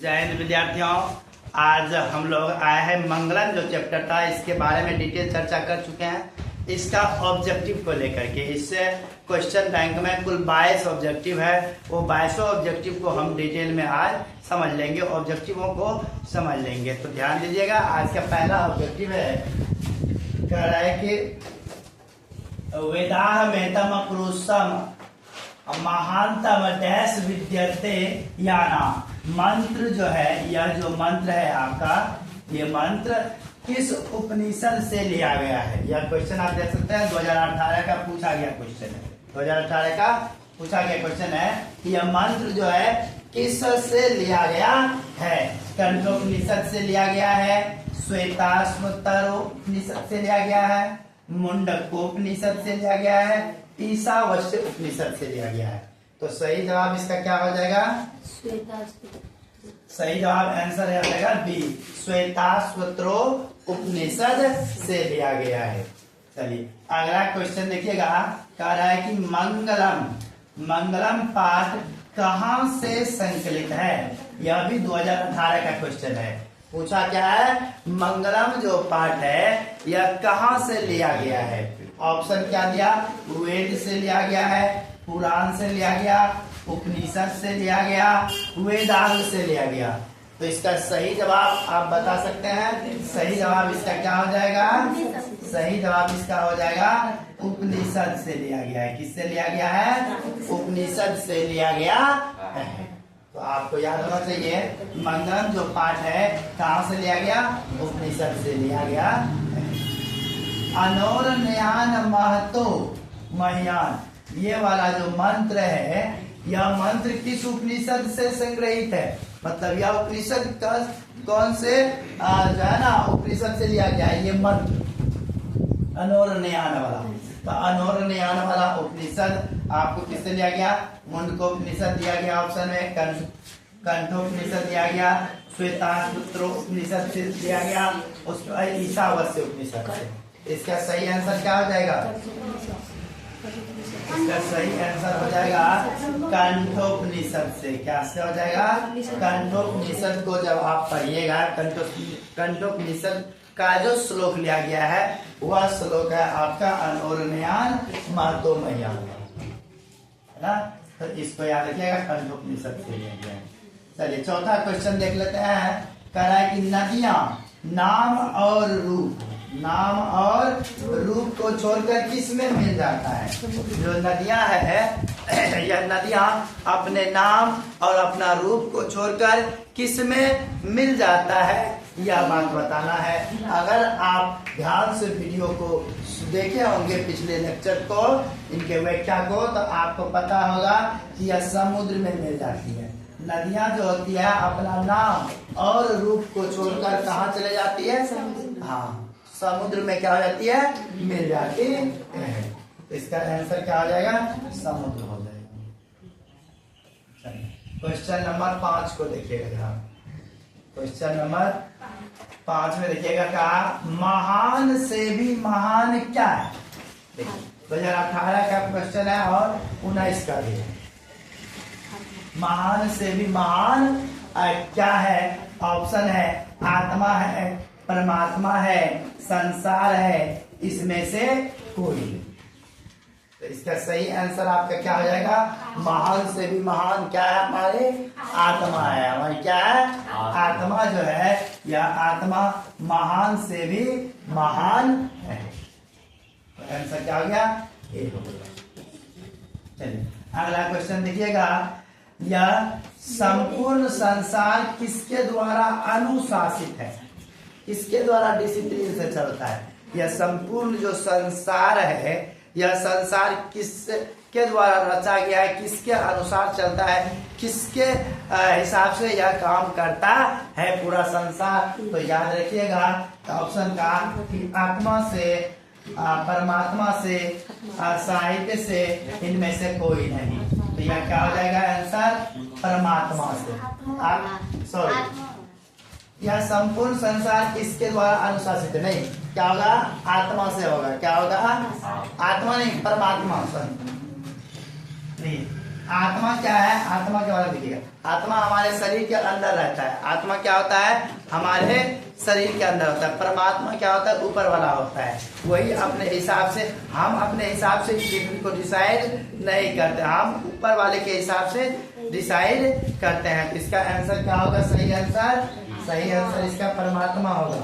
जय हिंद विद्यार्थियों। आज हम लोग आए हैं मंगलम जो चैप्टर था इसके बारे में डिटेल चर्चा कर चुके हैं। इसका ऑब्जेक्टिव को लेकर के इससे क्वेश्चन बैंक में कुल 22 ऑब्जेक्टिव है। वो 22 ऑब्जेक्टिव को हम डिटेल में आज समझ लेंगे, ऑब्जेक्टिवों को समझ लेंगे। तो ध्यान दीजिएगा, आज का पहला ऑब्जेक्टिव है, कह रहा है कि वेदाह मेतम पुरुषम महानतम डैश विद्यते याना। मंत्र जो है, यह जो मंत्र है आपका, ये मंत्र किस उपनिषद से लिया गया है? यह क्वेश्चन आप देख सकते हैं 2018 का पूछा गया क्वेश्चन है। 2018 का पूछा गया क्वेश्चन है कि यह मंत्र जो है किस से लिया गया है? कण्ठोपनिषद से लिया गया है, श्वेताश्वतर उपनिषद से लिया गया है, मुंडकोपनिषद से लिया गया है, ईशावास्य उपनिषद से लिया गया है। तो सही जवाब इसका क्या हो जाएगा? सही जवाब आंसर हो जाएगा बी, श्वेताश्वतरो उपनिषद से लिया गया है। चलिए अगला क्वेश्चन देखिएगा, कह रहा है कि मंगलम पाठ कहाँ से संकलित है? यह भी 2018 का क्वेश्चन है। पूछा क्या है, मंगलम जो पाठ है यह कहाँ से लिया गया है? ऑप्शन क्या दिया? वेद से लिया गया है, पुराण से लिया गया, उपनिषद से लिया गया, वेदांग से लिया गया। तो इसका सही जवाब आप बता सकते हैं। सही जवाब इसका क्या हो जाएगा? सही जवाब इसका हो जाएगा उपनिषद से लिया गया है। किससे लिया गया है? उपनिषद से लिया गया है। तो आपको याद होना चाहिए, मंगलम जो पाठ है कहाँ से लिया गया? उपनिषद से लिया गया। अनोरन्यान महतो मह्यान, ये वाला जो मंत्र है, यह मंत्र किस उपनिषद से संग्रहित है? मतलब यह उपनिषद कौन से जो है ना उपनिषद से लिया गया है ये मंत्र, अनोरन्यान वाला। तो अनोरन्यान वाला उपनिषद आपको किससे लिया गया? मुंडकोपनिषद दिया गया ऑप्शन में, कंठोपनिषद दिया गया, श्वेताश्वतर उपनिषद से दिया गया, उसके ईशावास्य उपनिषद से। इसका सही आंसर क्या हो जाएगा? इसका सही आंसर हो जाएगा कंठोपनिषद से। क्या से हो जाएगा? कंठोपनिषद को जब आप पढ़िएगा, कंठोपनिषद का जो श्लोक लिया गया है वह श्लोक है आपका अनोरन्यान महतो मह्यान, है ना? तो इसको याद रखिएगा, कंठोपनिषद से लिया गया है। चलिए चौथा क्वेश्चन देख लेते हैं। कह रहा है कि नदियां नाम और रूप को छोड़कर किस में मिल जाता है? जो नदियां है यह नदियां अपने नाम और अपना रूप को छोड़कर किस में मिल जाता है, यह बात बताना है। अगर आप ध्यान से वीडियो को देखे होंगे पिछले लेक्चर को, इनके व्याख्या को, तो आपको पता होगा कि यह समुद्र में मिल जाती है। नदियां जो होती है अपना नाम और रूप को छोड़कर कहाँ चले जाती है? हाँ, समुद्र में क्या हो जाती है? मिल जाती है। इसका आंसर क्या हो जाएगा? समुद्र हो जाएगा। क्वेश्चन नंबर 5 को देखिएगा। क्वेश्चन नंबर 5 में देखिएगा, कहा महान से भी महान क्या है? देखिए 2018 का क्वेश्चन है और 19 का भी है। महान से भी महान क्या है? ऑप्शन है आत्मा है, परमात्मा है, संसार है, इसमें से कोई। तो इसका सही आंसर आपका क्या हो जाएगा? महान से भी महान क्या है? हमारे आत्मा है। हमारी क्या है? आत्मा जो है, यह आत्मा महान से भी महान है। तो आंसर क्या हो गया? ए हो गया। चलिए अगला क्वेश्चन देखिएगा, यह संपूर्ण संसार किसके द्वारा अनुशासित है? किसके द्वारा डिसिप्लिन से चलता है? यह संपूर्ण जो संसार है, यह संसार किसके द्वारा रचा गया है? किसके अनुसार चलता है? किसके हिसाब से यह काम करता है पूरा संसार? तो याद रखिएगा ऑप्शन का कि आत्मा से, परमात्मा से, साहित्य से, इनमें से कोई नहीं। तो यह क्या हो जाएगा आंसर? परमात्मा से। सॉरी, यह संपूर्ण संसार किसके द्वारा अनुशासित है? नहीं, क्या होगा? आत्मा से होगा। क्या होगा? आत्मा नहीं, परमात्मा। नहीं, आत्मा क्या है, आत्मा के बारे में देखिएगा। आत्मा हमारे शरीर के अंदर रहता है। आत्मा क्या होता है, हमारे शरीर के अंदर होता है। परमात्मा क्या होता है, ऊपर वाला होता है। वही अपने हिसाब से, हम अपने हिसाब से किसी को डिसाइड नहीं करते, हम ऊपर वाले के हिसाब से डिसाइड करते हैं। तो इसका आंसर क्या होगा, सही आंसर, सही आंसर इसका परमात्मा होगा।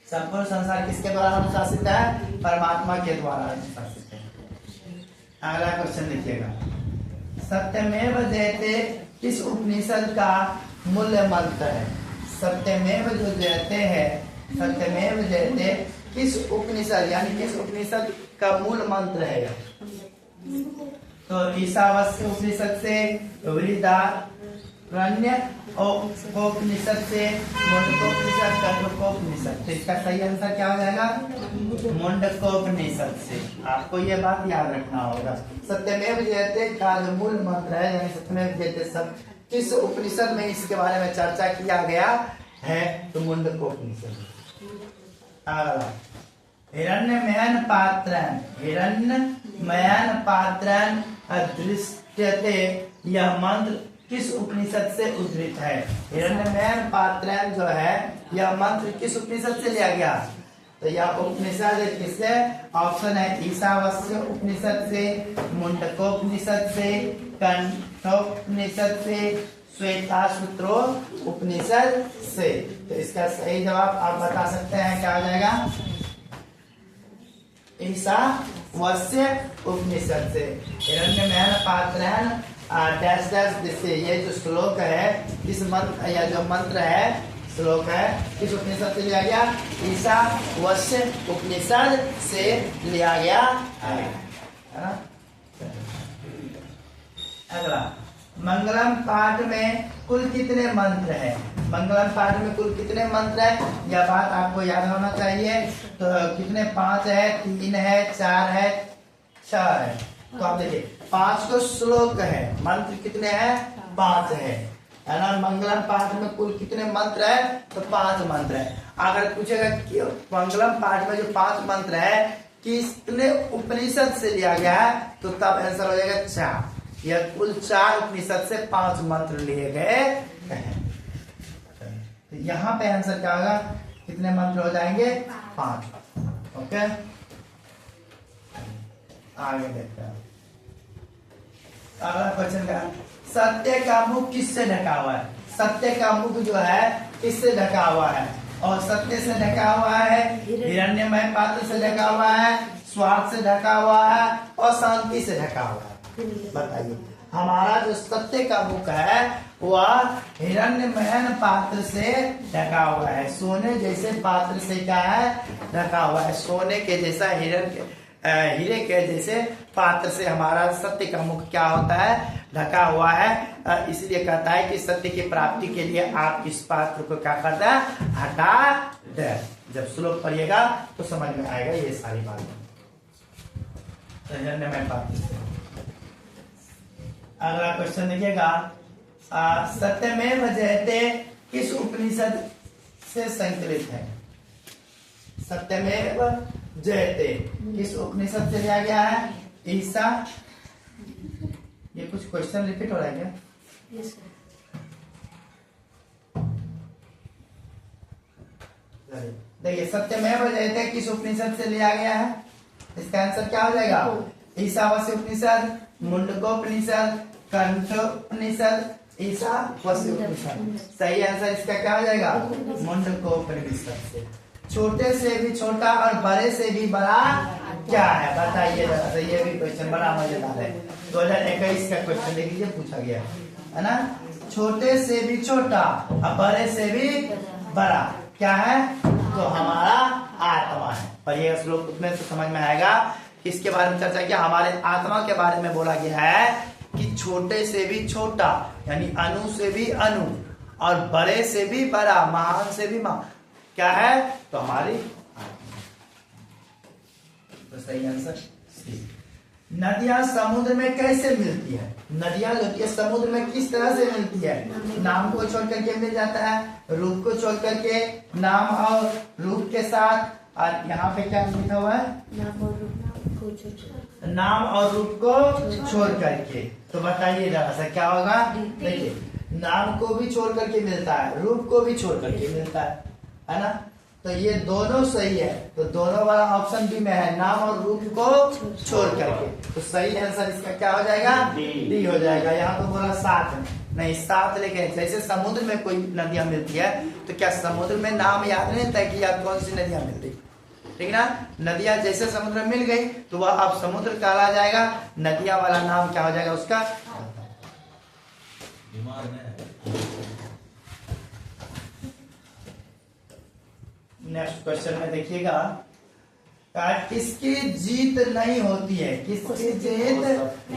संपूर्ण संसार किसके द्वारा अनुशासित है, परमात्मा के द्वारा अनुशासित है। अगला क्वेश्चन देखिएगा, सत्यमेव जयते किस उपनिषद का मूल्य मंत्र है। सत्यमेव जो जयते है, सत्यमेव जयते किस उपनिषद यानी किस उपनिषद का मूल मंत्र है। तो ईशावास्य उपनिषद से, बृहदारण्य उपनिषद से, मुंडकोपनिषद, कठोपनिषद। तो इसका सही आंसर क्या हो जाएगा, मुंडकोपनिषद से। आपको ये बात याद रखना होगा। सत्यमेव जयते का जो मूल मंत्र है, यानी सत्यमेव जयते सब किस उपनिषद में इसके बारे में चर्चा किया गया है, तो मुंडकोपनिषद। हिरण्यमयन पात्रं, हिरण्यमयन पात्रं अदृश्यते, यह मंत्र किस उपनिषद से उद्धृत है। हिरण्यमयन पात्रं जो है, यह मंत्र किस उपनिषद से लिया गया। तो यह उपनिषद किससे, ऑप्शन है ईशावास्य उपनिषद से, मुंडकोपनिषद से, कंठोपनिषद से, श्वेताश्वत्रो उपनिषद से। तो इसका सही जवाब आप बता सकते हैं, क्या हो जाएगा, ईशावास्य उपनिषद से। हिरण्यमयन पात्रं डैश डैश जिससे, ये जो श्लोक है, इस मंत्र या जो मंत्र है, श्लोक है, किस उपनिषद से लिया गया, ईशावास्य उपनिषद से लिया गया है ना। अगला, मंगलम पाठ में कुल कितने मंत्र हैं। मंगलम पाठ में कुल कितने मंत्र है, यह बात आपको याद होना चाहिए। तो कितने, 5 है, 3 है, 4 है, 6 है। तो आप देखिए 5 तो श्लोक है, मंत्र कितने हैं, 5 है ना। मंगलम पाठ में कुल कितने मंत्र है, तो 5 मंत्र है। अगर पूछेगा कि मंगलम पाठ में जो 5 मंत्र है कितने उपनिषद से लिया गया है, तो तब आंसर हो जाएगा 4। यह कुल 4 उपनिषद से 5 मंत्र लिए गए हैं। तो यहाँ पे आंसर क्या होगा, कितने मंत्र हो जाएंगे, 5। ओके, आगे देखते हैं। अगला क्वेश्चन का, सत्य का मुख किससे ढका हुआ है। सत्य का मुख जो है किससे ढका हुआ है, और सत्य से ढका हुआ है, हिरण्यमय पात्र से ढका हुआ है, स्वार्थ से ढका हुआ है, और शांति से ढका हुआ है। बताइए, हमारा जो सत्य का मुख है वह हिरण्यमय पात्र से ढका हुआ है। सोने जैसे पात्र से क्या है, ढका हुआ है। सोने के जैसा, हीरे के जैसे पात्र से हमारा सत्य का मुख क्या होता है, ढका हुआ है। इसलिए कहता है कि सत्य की प्राप्ति के लिए आप इस पात्र को क्या कर दे, हटा दे। जब श्लोक पढ़िएगा तो समझ में आएगा ये सारी बातें। हिरण्यमय पात्र से। अगला क्वेश्चन देखिएगा, सत्यमेव जयते किस उपनिषद से संकलित है। सत्यमेव जयते किस उपनिषद से लिया गया है, ईशा। ये कुछ क्वेश्चन रिपीट हो रहा है क्या? yes, देखिए, सत्यमेव जयते किस उपनिषद से लिया गया है, इसका आंसर क्या हो जाएगा, ईशावास्य उपनिषद, मुंडकोपनिषद, कंठोपनिषद, ईशावास्य उपनिषद। सही आंसर इसका क्या हो जाएगा, मुंडकोपनिषद से। छोटे से भी छोटा और बड़े से भी बड़ा क्या है, बताइए जरा। ये भी क्वेश्चन बड़ा मजेदार है, 2021 का क्वेश्चन देख लीजिए, पूछा गया है ना। छोटे से भी छोटा और बड़े से भी बड़ा क्या है, तो हमारा आत्मा है। पर यह श्लोक में तो समझ में आएगा किसके बारे में चर्चा किया, हमारे आत्मा के बारे में बोला गया है कि छोटे से भी छोटा यानी अणु से भी अणु और बड़े से भी बड़ा, महान से भी महान क्या है, तो हमारी आत्मा। तो सही आंसर सी। नदियां समुद्र में कैसे मिलती है, नदियां जो है समुद्र में किस तरह से मिलती है, नाम को छोड़ करके मिल जाता है, रूप को छोड़ करके, नाम और रूप के साथ। और यहाँ पे क्या लिखा हुआ है, नाम और रूप को छोड़ नाम और रूप को छोड़ करके। तो बताइए जरा सा क्या होगा। देखिए नाम को भी छोड़ करके मिलता है, रूप को भी छोड़ करके मिलता है ना। तो ये दोनों सही है, तो दोनों वाला ऑप्शन भी में है, नाम और रूप को छोड़ करके। तो सही आंसर इसका क्या हो जाएगा, डी हो जाएगा। यहाँ तो बोला साथ नहीं, साथ लेके जैसे समुद्र में कोई नदियां मिलती है तो क्या समुद्र में नाम याद नहीं तय किया कौन सी नदियां मिलती, ठीक ना। नदियां जैसे समुद्र में मिल गई तो वह अब समुद्र कहला जाएगा, नदियां वाला नाम क्या हो जाएगा उसका। नेक्स्ट क्वेश्चन में देखिएगा, किसकी जीत नहीं होती है, किसकी जीत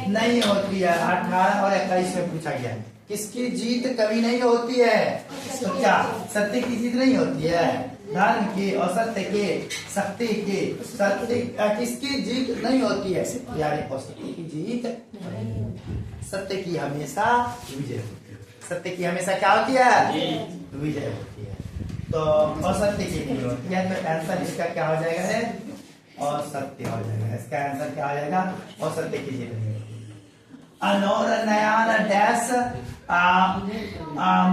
नहीं होती है। 18 और 21 में पूछा गया है किसकी जीत कभी नहीं होती है। तो क्या सत्य की जीत नहीं होती है, धर्म की, असत्य के, शक्ति की, सत्य किसकी जीत नहीं होती है, यानी असत्य की जीत, सत्य की हमेशा विजय होती है। सत्य की हमेशा क्या होती है, विजय होती है। तो असत्य की नहीं होती है। तो आंसर इसका क्या हो जाएगा है, असत्य हो जाएगा। इसका आंसर क्या हो जाएगा, असत्य की जीत नहीं होती। अनोर नयान डैश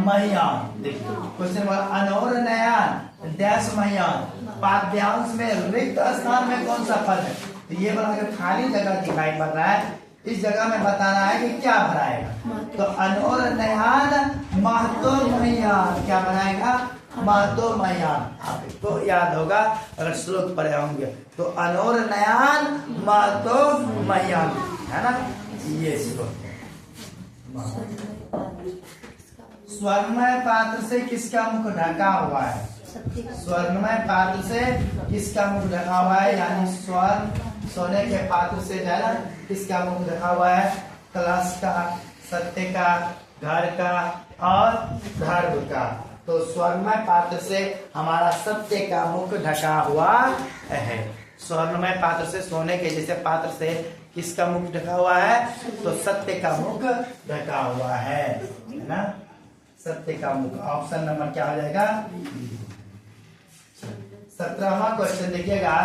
महियान। देखिए क्वेश्चन बोला अनोर नयान डैश महियान, पाठ्यांश में रिक्त स्थान में कौन सा पद है। तो ये बोला कि खाली जगह दिखाई पड़ रहा है, इस जगह में बताना है कि क्या भराएगा। तो अनोर नयान महतो महियान, क्या बनाएगा, महतो महियान। आपको याद होगा अगर श्लोक पढ़े होंगे। तो अनोर नयान महतो महियान है ना, ये श्लोक। स्वर्णमय पात्र से किसका मुख ढका हुआ है, स्वर्णमय पात्र से किसका मुख ढका हुआ है, यानी स्वर्ण सोने के पात्र से है ना किसका मुख ढका हुआ है, कलश का, सत्य का, घर का और धर्म का। तो स्वर्णमय पात्र से हमारा सत्य का मुख ढका हुआ है। स्वर्णमय पात्र से, सोने के जैसे पात्र से किसका मुख ढका हुआ है, तो सत्य का मुख ढका हुआ है ना, सत्य का मुख। ऑप्शन नंबर क्या हो जाएगा, 17वां क्वेश्चन देखिएगा।